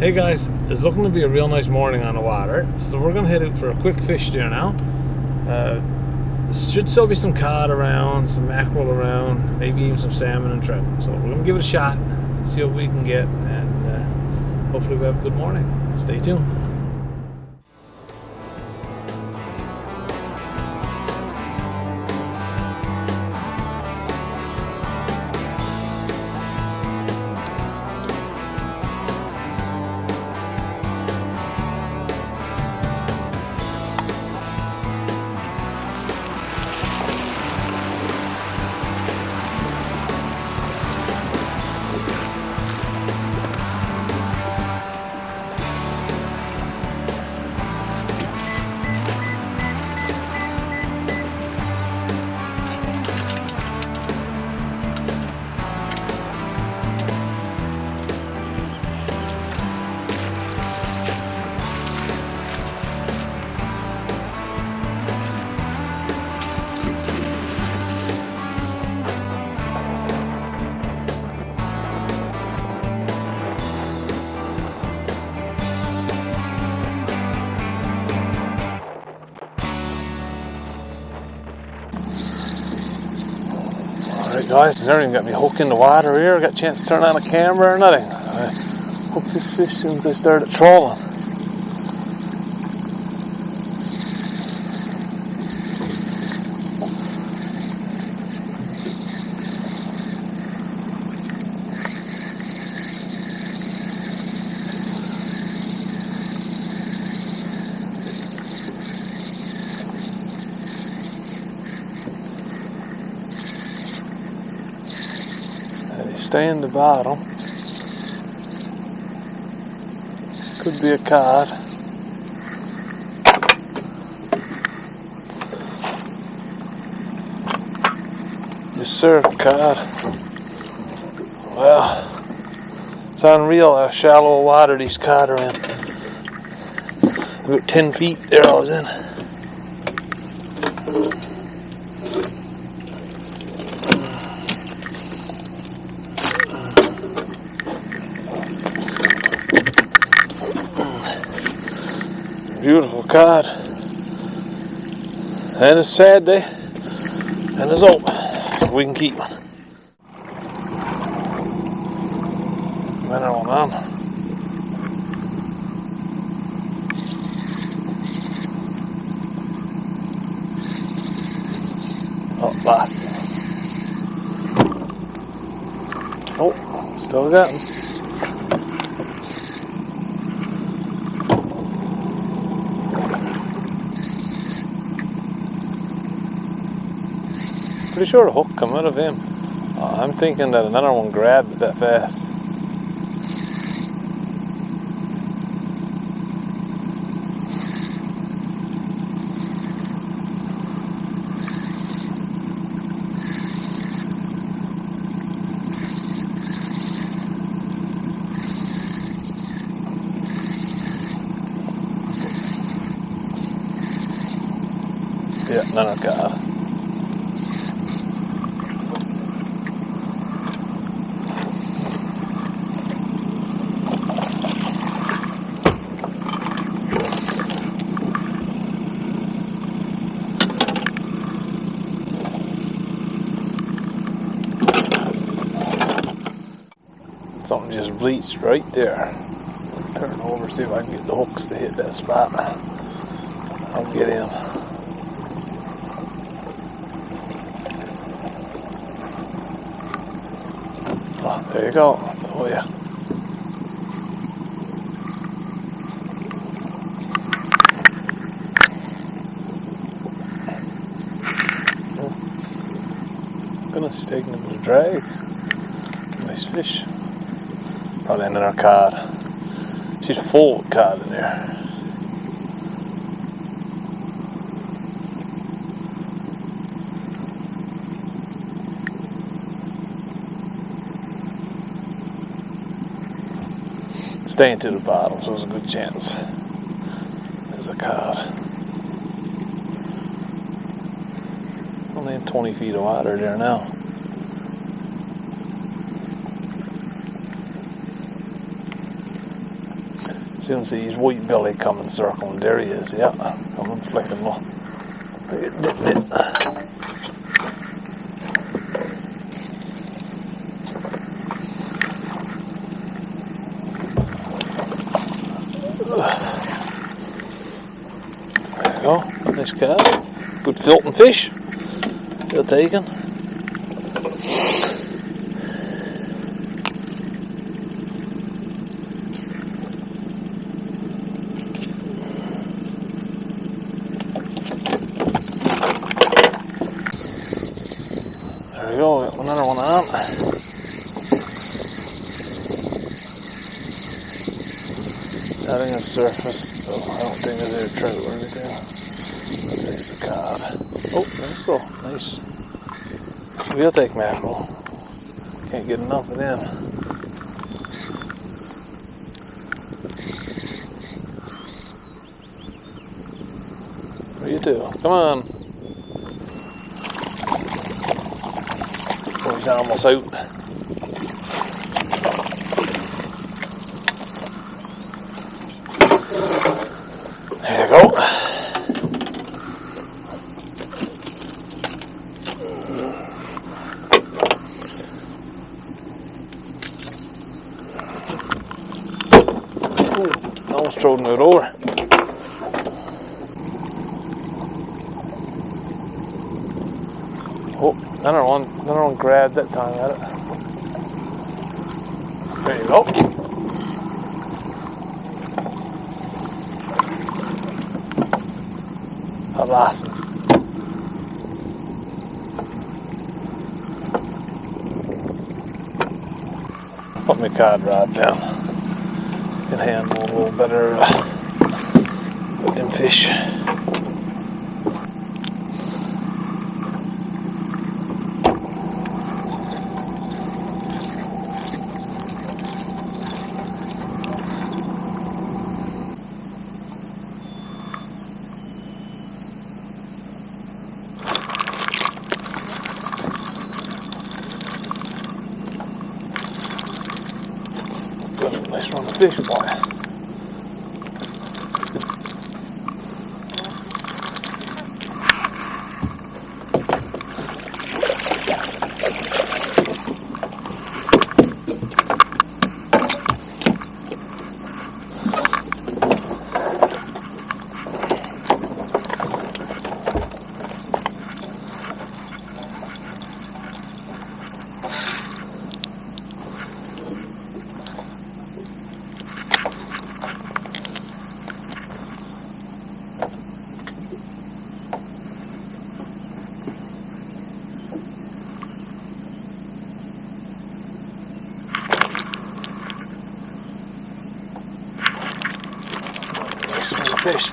Hey guys, it's looking to be a real nice morning on the water, so we're going to head out for a quick fish there now. Should still be some cod around, some mackerel around, maybe even some salmon and trout. So we're going to give it a shot, see what we can get, and hopefully we have a good morning. Stay tuned. Alright guys, never even got me hook in the water here. Got a chance to turn on a camera or nothing. I hooked this fish as soon as I started trolling. Stay in the bottom. Could be a cod. Yes sir, cod. Well, it's unreal how shallow water these cod are in. About 10 feet there I was in. Beautiful cod, and it's a sad day, and it's open, so we can keep one. Mineral on. Oh, last. Oh, still got him. Pretty sure the hook come out of him. I'm thinking that another one grabbed it that fast. Yeah, another cod. Something just bleached right there. Turn over, see if I can get the hooks to hit that spot. I'll get him. Oh, there you go. Oh yeah. Goodness, taking a bit of drag. Nice fish. Probably another cod. She's full of cod in there. Staying to the bottom, so there's a good chance. There's a cod. Only in 20 feet of water there now. Soon see his white belly coming circling. There he is, yeah. Coming flicking low. There you go, nice cod. Good filton fish. Well taken. There we go, got another one on. Nothing has surfaced, so I don't think there's a trout or anything. There's a cod. Oh, mackerel, nice. We'll take mackerel. Can't get enough of them. What do you do? Come on. Oh, he's almost out. There you go. Ooh, almost thrown it over. Oh, another one grabbed that time at it. There you go. I lost him. Put my cod rod down. Can handle a little better with them fish. Nice run of fish, boy. Fish.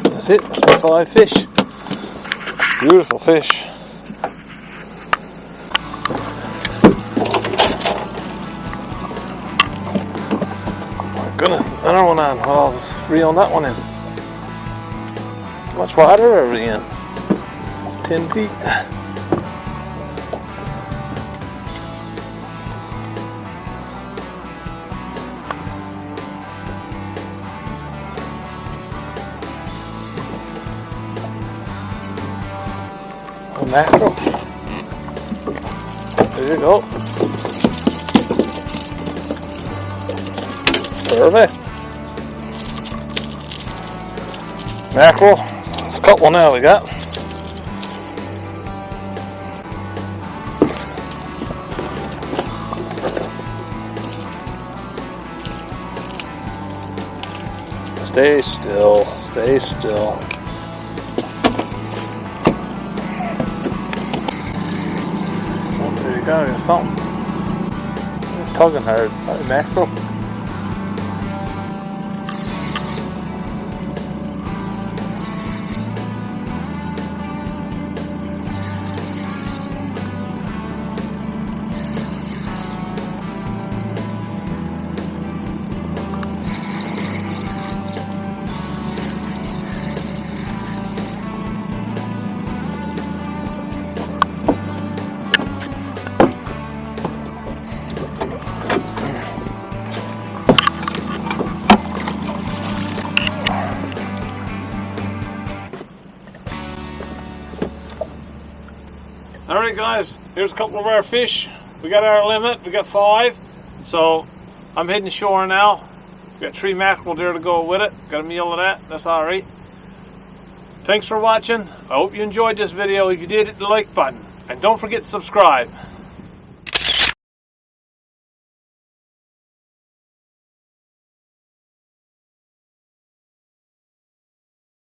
That's it, that's my 5 fish. Beautiful fish. Goodness, another one on. Well, I'll just reel that one in. How much water are we in? 10 feet. A mackerel. There you go. Perfect. Mackerel. It's a couple now we got. Stay still. Stay still. Oh, there you go. There's something. It's tugging hard. Probably mackerel. Alright guys, here's a couple of our fish. We got our limit, we got 5. So I'm heading ashore now. Got 3 mackerel there to go with it. Got a meal of that, that's alright. Thanks for watching. I hope you enjoyed this video. If you did, hit the like button. And don't forget to subscribe.